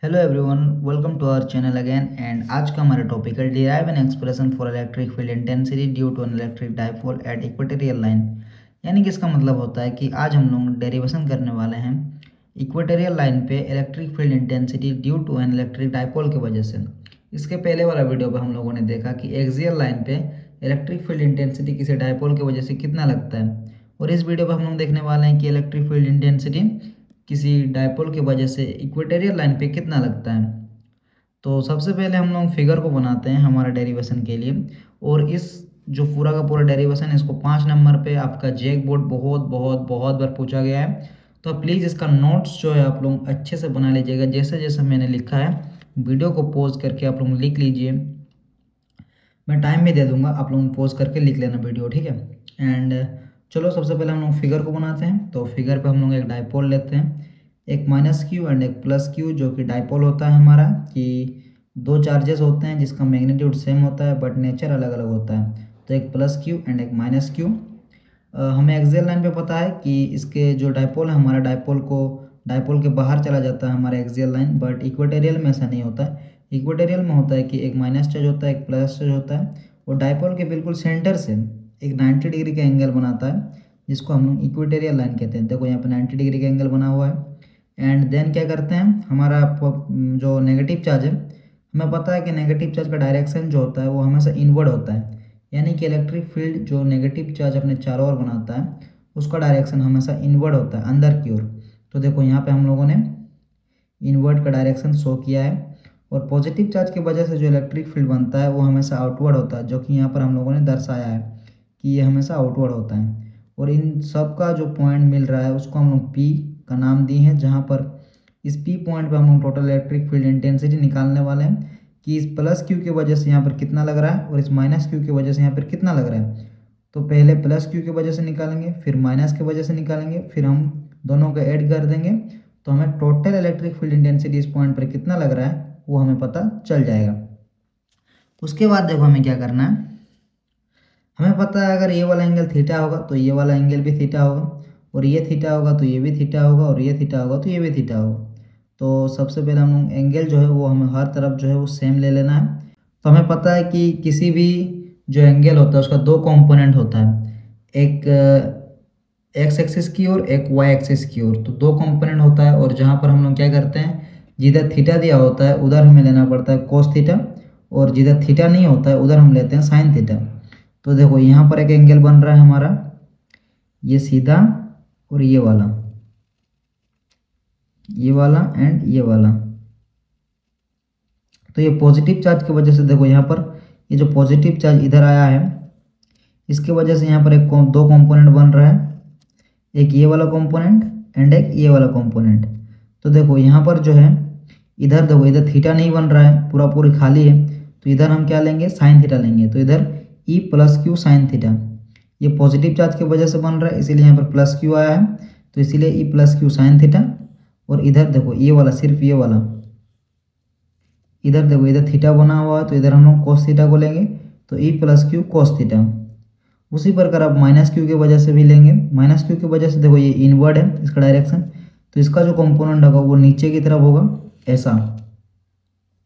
Hello everyone, welcome to our channel again. And आज का हमारा टॉपिक है derive an expression for electric field intensity due to an electric dipole at equatorial line. यानी कि इसका मतलब होता है कि आज हम लोग डेरिवेशन करने वाले हैं इक्वेटोरियल लाइन पे electric field intensity due to an electric dipole की वजह से। इसके पहले वाला वीडियो पे हम लोगों ने देखा कि एक्सियल लाइन पे इलेक्ट्रिक फील्ड इंटेंसिटी किसी डाइपोल की वजह से कितना लगता है, और इस वीडियो पे हम लोग देखने वाले हैं कि इलेक्ट्रिक फील्ड इंटेंसिटी किसी डाइपोल की वजह से इक्वेटोरियल लाइन पे कितना लगता है। तो सबसे पहले हम लोग फिगर को बनाते हैं हमारा डेरिवेशन के लिए, और इस जो पूरा का पूरा डेरिवेशन है इसको 5 नंबर पे आपका जेक बोर्ड बहुत बहुत बहुत बार पूछा गया है। तो प्लीज़ इसका नोट्स जो है आप लोग अच्छे से बना लीजिएगा, जैसे जैसे मैंने लिखा है वीडियो को पॉज करके आप लोग लिख लीजिए। मैं टाइम भी दे दूंगा, आप लोग पॉज करके लिख लेना वीडियो, ठीक है। एंड चलो सबसे पहले हम लोग फिगर को बनाते हैं। तो फिगर पे हम लोग एक डाइपोल लेते हैं, एक माइनस क्यू एंड एक प्लस क्यू, जो कि डाइपोल होता है हमारा कि दो चार्जेस होते हैं जिसका मैग्नीट्यूड सेम होता है बट नेचर अलग अलग होता है। तो एक प्लस क्यू एंड एक माइनस क्यू। हमें एक्सियल लाइन पे पता है कि इसके जो डाइपोल है हमारा डाइपोल के बाहर चला जाता है हमारा एक्सियल लाइन, बट इक्वेटोरियल में ऐसा नहीं होता है। इक्वेटोरियल में होता है कि एक माइनस चार्ज होता है, एक प्लस चार्ज होता है, और डाइपोल के बिल्कुल सेंटर से एक 90 डिग्री का एंगल बनाता है जिसको हम लोग इक्वेटोरियल लाइन कहते हैं। देखो यहाँ पे 90 डिग्री का एंगल बना हुआ है। एंड देन क्या करते हैं, हमारा जो नेगेटिव चार्ज है, हमें पता है कि नेगेटिव चार्ज का डायरेक्शन जो होता है वो हमेशा इनवर्ड होता है। यानी कि इलेक्ट्रिक फील्ड जो नेगेटिव चार्ज अपने चारों ओर बनाता है उसका डायरेक्शन हमेशा इनवर्ड होता है, अंदर की ओर। तो देखो यहाँ पे हम लोगों ने इनवर्ड का डायरेक्शन शो किया है। और पॉजिटिव चार्ज की वजह से जो इलेक्ट्रिक फील्ड बनता है वो हमेशा आउटवर्ड होता है, जो कि यहाँ पर हम लोगों ने दर्शाया है कि ये हमेशा आउटवर्ड होता है। और इन सब का जो पॉइंट मिल रहा है उसको हम लोग पी का नाम दिए हैं, जहाँ पर इस पी पॉइंट पे हम लोग टोटल इलेक्ट्रिक फील्ड इंटेंसिटी निकालने वाले हैं कि इस प्लस क्यू की वजह से यहाँ पर कितना लग रहा है और इस माइनस क्यू की वजह से यहाँ पर कितना लग रहा है। तो पहले प्लस क्यू की वजह से निकालेंगे, फिर माइनस की वजह से निकालेंगे, फिर हम दोनों को ऐड कर देंगे, तो हमें टोटल इलेक्ट्रिक फील्ड इंटेंसिटी इस पॉइंट पर कितना लग रहा है वो हमें पता चल जाएगा। उसके बाद देखो हमें क्या करना है, हमें पता है अगर ये वाला एंगल थीटा होगा तो ये वाला एंगल भी थीटा होगा, और ये थीटा होगा तो ये भी थीटा होगा, और ये थीटा होगा तो ये भी थीटा होगा। तो सबसे पहले हम लोग एंगल जो है वो हमें हर तरफ जो है वो सेम ले लेना है। तो हमें पता है कि किसी भी जो एंगल होता है उसका दो कंपोनेंट होता है, एक एक्स एक्सिस की ओर, एक वाई एक्सिस की ओर। तो दो कंपोनेंट होता है, और जहाँ पर हम लोग क्या करते हैं, जिधर थीटा दिया होता है उधर हमें लेना पड़ता है कोस थीटा, और जिधर थीटा नहीं होता है उधर हम लेते हैं साइन थीटा। तो देखो यहाँ पर एक एंगल बन रहा है हमारा, ये सीधा और ये वाला एंड ये वाला। तो ये पॉजिटिव चार्ज की वजह से देखो यहाँ पर ये जो पॉजिटिव चार्ज इधर आया है इसकी वजह से यहाँ पर दो कंपोनेंट बन रहा है, एक ये वाला कंपोनेंट एंड एक ये वाला कंपोनेंट। तो देखो यहाँ पर जो है इधर देखो, इधर थीटा नहीं बन रहा है, पूरा पूरी खाली है, तो इधर हम क्या लेंगे, साइन थीटा लेंगे। तो इधर ई प्लस क्यू साइन थीटा, ये पॉजिटिव चार्ज की वजह से बन रहा है इसीलिए यहाँ पर प्लस क्यू आया है, तो इसीलिए ई प्लस क्यू साइन थीटा। और इधर देखो ये वाला, सिर्फ ये वाला, इधर देखो इधर थीटा बना हुआ है तो इधर हम लोग कोस थीटा को लेंगे, तो ई प्लस क्यू कोस थीटा। उसी प्रकार आप माइनस क्यू की वजह से भी लेंगे। माइनस क्यू की वजह से देखो ये इनवर्ड है इसका डायरेक्शन, तो इसका जो कंपोनेंट होगा वो नीचे की तरफ होगा,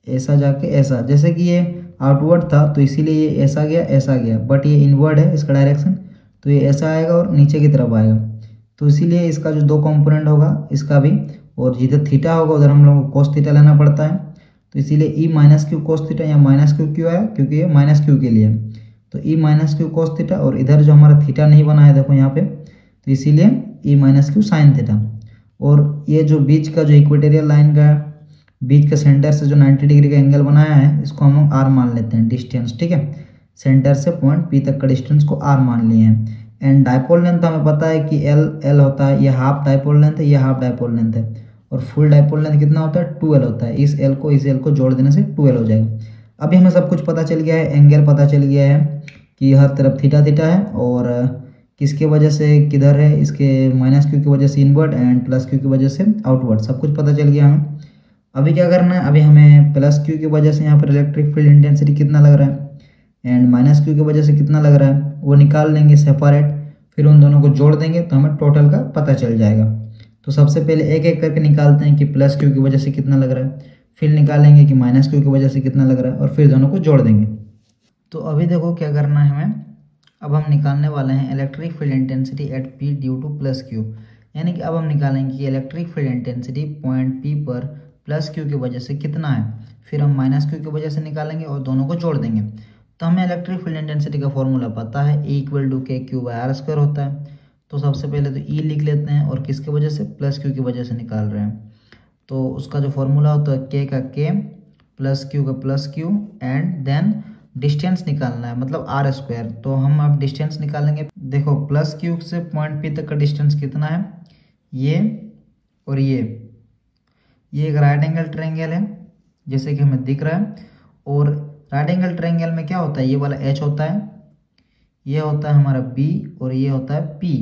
ऐसा जाके ऐसा। जैसे कि ये आउटवर्ड था तो इसीलिए ये ऐसा गया, बट ये इनवर्ड है इसका डायरेक्शन, तो ये ऐसा आएगा और नीचे की तरफ आएगा। तो इसीलिए इसका जो दो कंपोनेंट होगा इसका भी, और जिधर थीटा होगा उधर हम लोगों को कोस थीटा लेना पड़ता है। तो इसीलिए ई माइनस क्यू कोस थीटा, या माइनस क्यू क्यों आया, क्योंकि ये माइनस क्यू के लिए। तो ई माइनस क्यू कोस थीटा, और इधर जो हमारा थीटा नहीं बना है देखो यहाँ पे, तो इसीलिए ई माइनस क्यू साइन थीटा। और ये जो बीच का जो इक्वेटोरियल लाइन का बीच के सेंटर से जो 90 डिग्री का एंगल बनाया है इसको हम लोग आर मान लेते हैं, डिस्टेंस, ठीक है। सेंटर से पॉइंट पी तक का डिस्टेंस को आर मान लिए हैं। एंड डाइपोल लेंथ हमें पता है कि एल होता है, ये हाफ डाइपोल लेंथ है, ये हाफ डाइपोल लेंथ है, और फुल डाइपोल लेंथ कितना होता है, 2L होता है। इस एल को जोड़ देने से 2L हो जाएगा। अभी हमें सब कुछ पता चल गया है, एंगल पता चल गया है कि हर तरफ थीटा थीटा है, और किसके वजह से किधर है, इसके माइनस क्यू की वजह से इनवर्ड एंड प्लस क्यू की वजह से आउटवर्ड, सब कुछ पता चल गया हमें। अभी क्या करना है, अभी हमें प्लस क्यू की वजह से यहाँ पर इलेक्ट्रिक फील्ड इंटेंसिटी कितना लग रहा है एंड माइनस क्यू की वजह से कितना लग रहा है वो निकाल लेंगे सेपरेट, फिर उन दोनों को जोड़ देंगे तो हमें टोटल का पता चल जाएगा। तो सबसे पहले एक एक करके निकालते हैं कि प्लस क्यू की वजह से कितना लग रहा है। फिर निकालेंगे कि माइनस क्यू की वजह से कितना लग रहा है, और फिर दोनों को जोड़ देंगे। तो अभी देखो क्या करना है हमें। अब हम निकालने वाले हैं electric field intensity at P due two plus Q. यानी कि अब हम निकालेंगे कि electric field intensity point P पर प्लस क्यू की वजह से कितना है, फिर हम माइनस क्यू की वजह से निकालेंगे और दोनों को जोड़ देंगे। तो हमें इलेक्ट्रिक फील्ड इंटेंसिटी का फॉर्मूला पता है, E इक्वल टू के क्यू बाई आर स्क्वायर होता है। तो सबसे पहले तो E लिख लेते हैं, और किसकी वजह से, प्लस क्यू की वजह से निकाल रहे हैं। तो उसका जो फॉर्मूला होता है के का के प्लस क्यू का plus Q and then distance निकालना है, मतलब आर स्क्वायर। तो हम अब डिस्टेंस निकालेंगे। देखो प्लस क्यू से पॉइंट पी तक का डिस्टेंस कितना है, ये और ये एक राइट एंगल ट्रायंगल है जैसे कि हमें दिख रहा है। और राइट एंगल ट्रायंगल में क्या होता है, ये वाला एच होता है, ये होता है हमारा बी और ये होता है पी।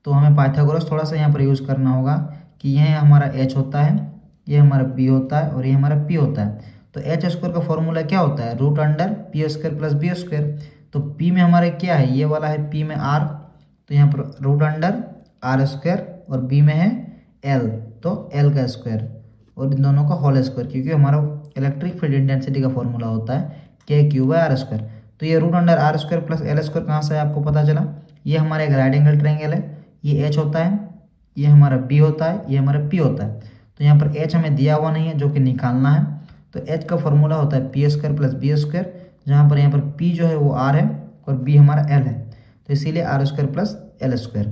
तो हमें पाइथागोरस थोड़ा सा यहाँ पर यूज़ करना होगा कि यह हमारा एच होता है, ये हमारा बी होता है और ये हमारा पी होता है। तो एच स्क्वायर का फॉर्मूला क्या होता है, root under P square plus B square. तो पी में हमारे क्या है, ये वाला है पी में आर, तो यहाँ पर रूट अंडर आर स्क्वायर, और बी में है एल, तो एल का स्क्वायर, और इन दोनों का होल स्क्वायर, क्योंकि हमारा इलेक्ट्रिक फील्ड इंटेंसिटी का फॉर्मूला होता है K Q by R square. तो ये root under R square plus L square कहाँ से आपको पता चला, ये हमारा एक राइट एंगल ट्रायंगल है, ये एच होता है, ये हमारा बी होता है, ये हमारा पी होता है। तो यहाँ पर एच हमें दिया हुआ नहीं है जो कि निकालना है। तो एच का फॉर्मूला होता है P square plus B square, जहाँ पर यहाँ पर पी जो है वो आर है और बी हमारा एल है, तो इसीलिए R square plus L square.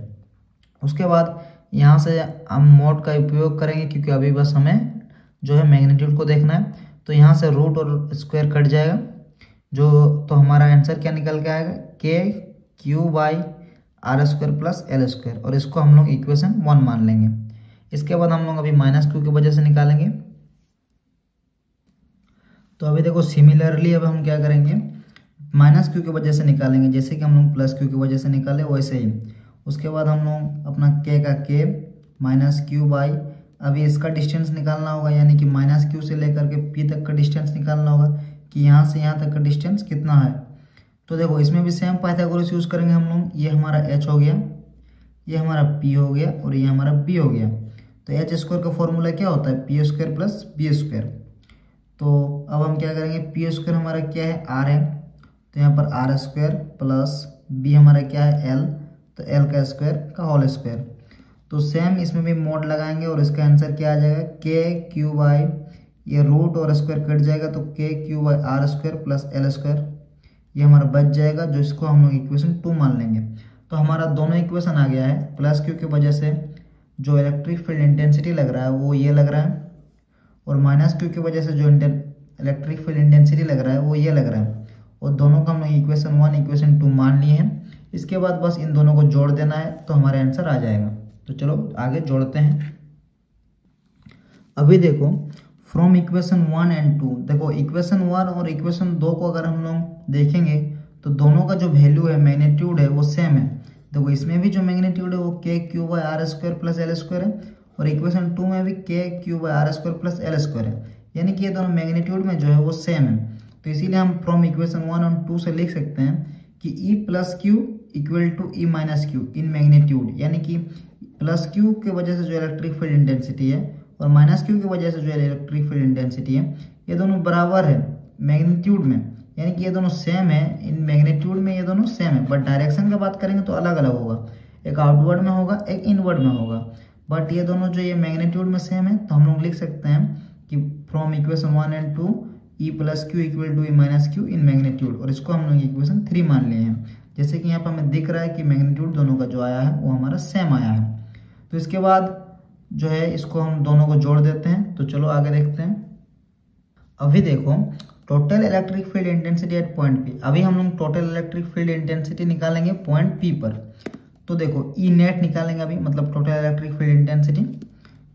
उसके बाद यहाँ से हम मोड का उपयोग करेंगे, क्योंकि अभी बस हमें जो है मैग्नीट्यूड को देखना है। तो यहाँ से रूट और स्क्वायर कट जाएगा, तो हमारा आंसर क्या निकल के आएगा, K Q by R square plus L square, और इसको हम लोग इक्वेशन 1 मान लेंगे। इसके बाद हम लोग अभी माइनस क्यू की वजह से निकालेंगे। तो अभी देखो सिमिलरली अब हम क्या करेंगे, माइनस क्यू की वजह से निकालेंगे, जैसे कि हम लोग प्लस क्यू की वजह से निकाले वैसे ही। उसके बाद हम लोग अपना के का के माइनस क्यू बाई, अभी इसका डिस्टेंस निकालना होगा, यानी कि माइनस क्यू से लेकर के पी तक का डिस्टेंस निकालना होगा कि यहाँ से यहाँ तक का डिस्टेंस कितना है। तो देखो इसमें भी सेम पाइथागोरस यूज़ करेंगे हम लोग। ये हमारा एच हो गया, ये हमारा पी हो गया और ये हमारा बी हो गया। तो एच स्क्वायर का फॉर्मूला क्या होता है, P square plus B square. तो अब हम क्या करेंगे, पी स्क्वायर हमारा क्या है, आर है, तो यहाँ पर आर स्क्वायर प्लस बी हमारा क्या है, एल, तो एल का स्क्वायर का होल स्क्वायर। तो सेम इसमें भी मोड लगाएंगे और इसका आंसर क्या आ जाएगा, के क्यू बाई, ये रूट और स्क्वायर कट जाएगा, तो K Q by R square plus L square, ये हमारा बच जाएगा, जो इसको हम लोग इक्वेशन 2 मान लेंगे। तो हमारा दोनों इक्वेशन आ गया है। प्लस क्यू की वजह से जो इलेक्ट्रिक फील्ड इंटेंसिटी लग रहा है वो ये लग रहा है, और माइनस क्यू की वजह से जो इलेक्ट्रिक फील्ड इंटेंसिटी लग रहा है वो ये लग रहा है, और दोनों का हम लोग इक्वेशन 1 इक्वेशन 2 मान लिए हैं। इसके बाद बस इन दोनों को जोड़ देना है, तो हमारा आंसर आ जाएगा। तो चलो आगे जोड़ते हैं। अभी देखो फ्रॉम इक्वेशन 1 एंड 2, देखो इक्वेशन 1 और इक्वेशन 2 को अगर हम लोग देखेंगे तो दोनों का जो वैल्यू है, मैग्नीट्यूड है, वो सेम है। देखो इसमें भी जो मैग्नीट्यूड है वो K Q by R square plus L square है, और इक्वेशन 2 में भी K Q by R square plus L square है, यानी कि ये दोनों मैग्नीट्यूड में जो है वो सेम है। तो इसीलिए हम फ्रॉम इक्वेशन 1 और 2 से लिख सकते हैं कि E plus Q equal to E minus Q in magnitude, यानी कि प्लस क्यू की वजह से जो इलेक्ट्रिक फील्ड इंटेंसिटी है और माइनस क्यू की वजह से जो इलेक्ट्रिक फील्ड इंटेंसिटी है, ये दोनों बराबर है मैग्नीट्यूड में, यानी कि ये दोनों सेम है इन मैग्नीट्यूड में, ये दोनों सेम है। बट डायरेक्शन का बात करेंगे तो अलग अलग होगा, एक आउटवर्ड में होगा, एक इनवर्ड में होगा। बट ये दोनों जो ये मैग्नीट्यूड में सेम है, तो हम लोग लिख सकते हैं कि from equation 1 and 2 e plus Q equal to E minus Q in magnitude, और इसको हम लोग इक्वेशन 3 मान लिए हैं। जैसे कि यहाँ पर हमें दिख रहा है कि मैग्नीट्यूड दोनों का जो आया है वो हमारा सेम आया है। तो इसके बाद जो है इसको हम दोनों को जोड़ देते हैं। तो चलो आगे देखते हैं। अभी देखो total electric field intensity at point P, अभी हम लोग टोटल इलेक्ट्रिक फील्ड इंटेंसिटी निकालेंगे पॉइंट पी पर। तो देखो ई नेट निकालेंगे अभी, मतलब टोटल इलेक्ट्रिक फील्ड इंटेंसिटी,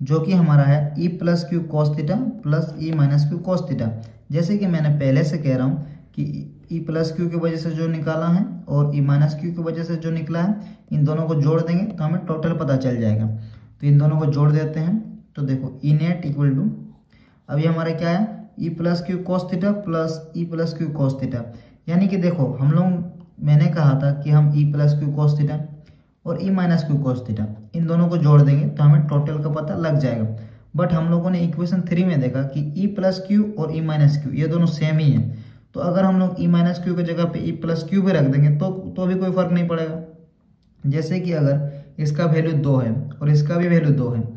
जो कि हमारा है E plus Q cos theta plus E minus Q cos theta. जैसे कि मैंने पहले से कह रहा हूँ कि ई प्लस क्यू की वजह से जो निकाला है और ई माइनस क्यू की वजह से जो निकला है, इन दोनों को जोड़ देंगे तो हमें टोटल पता चल जाएगा। तो इन दोनों को जोड़ देते हैं। तो देखो ई नेट इक्वल टू, अभी हमारा क्या है, E plus Q cos theta plus ई प्लस क्यू कॉस थीटा, यानी कि देखो हम लोग, मैंने कहा था कि हम ई प्लस क्यू कॉस थीटा और ई minus Q cos theta in दोनों को जोड़ देंगे तो हमें टोटल का पता लग जाएगा। बट हम लोगों ने इक्वेशन 3 में देखा कि ई प्लस क्यू और ई माइनस क्यू ये दोनों सेम ही है। तो अगर हम लोग ई माइनस क्यू की जगह पे ई प्लस क्यू भी रख देंगे तो भी कोई फर्क नहीं पड़ेगा। जैसे कि अगर इसका वैल्यू 2 है और इसका भी वैल्यू 2 है,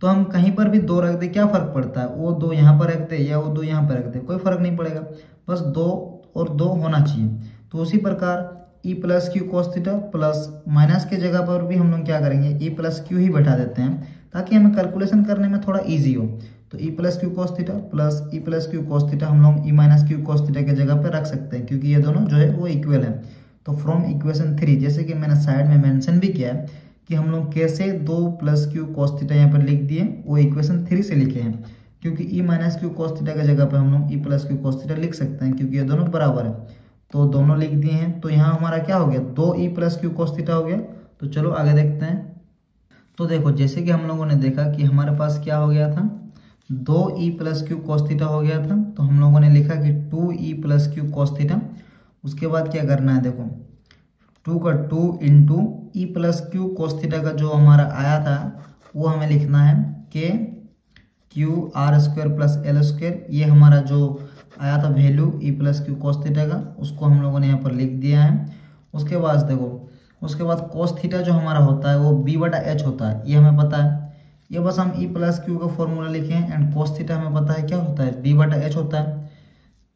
तो हम कहीं पर भी 2 रख दे, क्या फर्क पड़ता है, वो 2 यहाँ पर रख दे या वो 2 यहाँ पर रख दे, कोई फर्क नहीं पड़ेगा, बस 2 और 2 होना चाहिए। तो उसी प्रकार ई plus Q cos theta plus minus के जगह पर भी हम लोग क्या करेंगे, ई प्लस क्यू ही बैठा देते हैं ताकि हमें कैलकुलेशन करने में थोड़ा ईजी हो। तो ई plus Q cos theta plus ई प्लस क्यू कॉस थीटा हम लोग ई माइनस क्यू कॉस थीटा के जगह पर रख सकते हैं, क्योंकि ये दोनों जो है वो इक्वल है। तो फ्रॉम इक्वेशन 3, जैसे कि मैंने साइड में मेंशन भी किया है कि हम लोग कैसे 2 प्लस क्यू कॉस थीटा यहाँ पर लिख दिए, वो इक्वेशन 3 से लिखे हैं, क्योंकि ई माइनस क्यू कॉस थीटा की जगह पर हम लोग ई प्लस क्यू कॉस थीटा लिख सकते हैं, क्योंकि ये दोनों बराबर है। तो दोनों लिख दिए हैं, तो यहाँ हमारा क्या हो गया, 2 e plus Q cos theta हो गया। तो चलो आगे देखते हैं। तो देखो, जैसे कि हम लोगों ने देखा कि हमारे पास क्या हो गया था, 2 e plus Q cos theta हो गया था। तो हम लोगों ने लिखा कि 2 e plus Q cos theta. उसके बाद क्या करना है, देखो 2 का 2 इंटू ई प्लस क्यू कॉस थीटा का जो हमारा आया था वो हमें लिखना है K Q R square plus L square. ये हमारा जो आया था वैल्यू ई प्लस क्यू कॉस थीटा का, उसको हम लोगों ने यहाँ पर लिख दिया है। उसके बाद देखो, उसके बाद कॉस थीटा जो हमारा होता है वो बी बटा एच होता है, ये हमें पता है। ये बस हम ई प्लस क्यू का फॉर्मूला लिखे हैं, एंड कॉस थीटा हमें पता है क्या होता है, बी बटा एच होता है।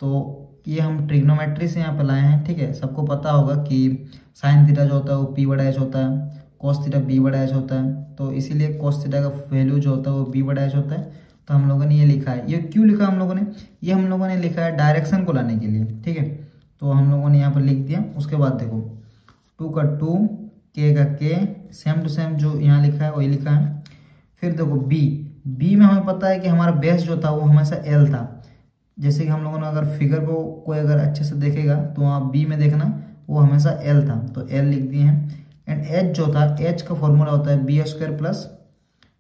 तो ये हम ट्रिग्नोमेट्री से यहाँ पे लाए हैं, ठीक है। सबको पता होगा कि साइन थीटा जो होता है वो पी बटा एच होता है, कॉस थीटा बी बटा एच होता है। तो इसीलिए कॉस थीटा का वैल्यू जो होता है वो बी बटा एच होता है। तो हम लोगों ने ये लिखा है। ये क्यों लिखा हम लोगों ने, ये हम लोगों ने लिखा है डायरेक्शन को लाने के लिए, ठीक है। तो हम लोगों ने यहाँ पर लिख दिया। उसके बाद देखो 2 का 2, के का के, सेम टू सेम जो यहाँ लिखा है वही लिखा है। फिर देखो बी में हमें पता है कि हमारा बेस जो था वो हमेशा एल था। जैसे कि हम लोगों ने अगर फिगर को कोई अगर अच्छे से देखेगा तो वहाँ बी में देखना वो हमेशा एल था, तो एल लिख दिए हैं। एंड एच जो था, एच का फॉर्मूला होता है b square plus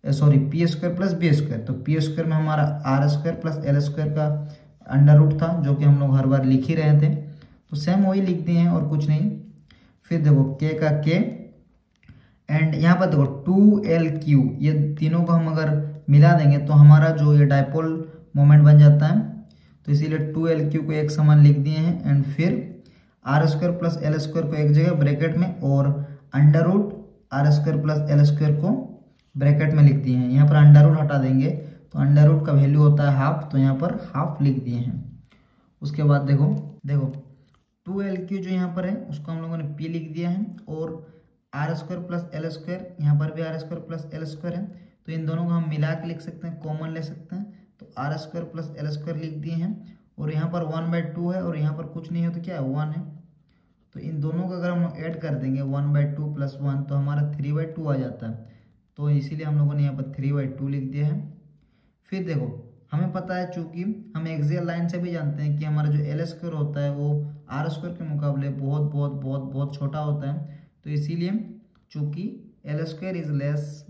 p square plus B square. तो पी स्क्वायर में हमारा r square plus L square का अंडर रूट था, जो कि हम लोग हर बार लिख ही रहे थे। तो सेम वही लिख दिए हैं और कुछ नहीं। फिर देखो के का के, एंड यहाँ पर देखो 2LQ, ये तीनों को हम अगर मिला देंगे तो हमारा जो ये डायपोल मोमेंट बन जाता है। तो इसीलिए 2LQ को एक समान लिख दिए हैं। एंड फिर r square plus L square को एक जगह ब्रैकेट में, और under root r square plus L square को ब्रैकेट में लिख दिए हैं। यहाँ पर अंडर रूट हटा देंगे तो अंडर रूट का वैल्यू होता है हाफ, तो यहाँ पर हाफ लिख दिए हैं। उसके बाद देखो 2LQ जो यहाँ पर है उसको हम लोगों ने P लिख दिया है, और r square plus L square, यहाँ पर भी r square plus L square है, तो इन दोनों को हम मिला के लिख सकते हैं, कॉमन ले सकते हैं। तो r square plus L square लिख दिए हैं, और यहाँ पर 1/2 है और यहाँ पर कुछ नहीं है तो क्या है 1 है। तो इन दोनों को अगर हम ऐड कर देंगे 1/2 + 1 तो हमारा 3/2 आ जाता है। तो इसीलिए हम लोगों ने यहाँ पर 3/2 लिख दिया है। फिर देखो हमें पता है, चूंकि हम एक्सियल लाइन से भी जानते हैं कि हमारा जो एल स्क्वायर होता है वो आर स्क्वायर के मुकाबले बहुत बहुत बहुत बहुत छोटा होता है। तो इसीलिए चूंकि L square is less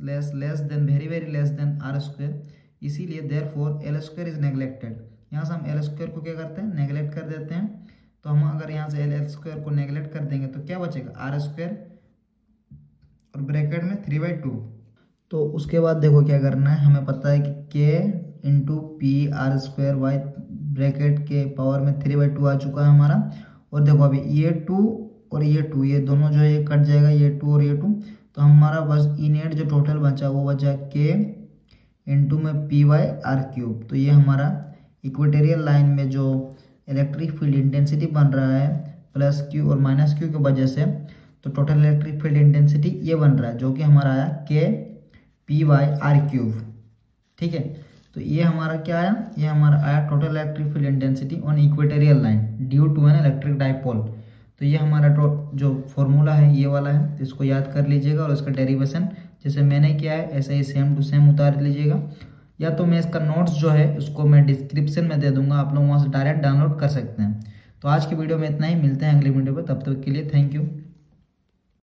than very very less than R square, इसीलिए therefore L square is neglected. यहाँ से हम एल स्क्वायर को क्या करते हैं, नेग्लेक्ट कर देते हैं। तो हम अगर यहाँ से एल स्क्वायर को नेग्लेक्ट कर देंगे तो क्या बचेगा, आर स्क्वायर और ब्रैकेट में 3/2। तो उसके बाद देखो क्या करना है, हमें पता है कि k into p r square y bracket के पावर में 3/2 आ चुका है हमारा। और देखो अभी ये 2 और ये 2, ये दोनों जो है कट जाएगा, ये 2 और ये 2। तो हमारा बस इनेट जो टोटल बचा वो बचा k इंटू में P/r³। तो ये हमारा इक्वेटोरियल लाइन में जो इलेक्ट्रिक फील्ड इंटेंसिटी बन रहा है प्लस Q और माइनस Q की वजह से, तो टोटल इलेक्ट्रिक फील्ड इंटेंसिटी ये बन रहा है, जो कि हमारा आया K/P/r³। ठीक है, तो ये हमारा क्या आया, ये हमारा आया total electric field intensity on equatorial line due to an electric dipole. तो ये हमारा जो फॉर्मूला है ये वाला है, तो इसको याद कर लीजिएगा और इसका डेरिवेशन जैसे मैंने किया है ऐसे ही सेम टू सेम उतार लीजिएगा, या तो मैं इसका नोट्स जो है उसको मैं डिस्क्रिप्शन में दे दूंगा, आप लोग वहाँ से डायरेक्ट डाउनलोड कर सकते हैं। तो आज की वीडियो में इतना ही, मिलते हैं अगली वीडियो पर, तब तक के लिए थैंक यू।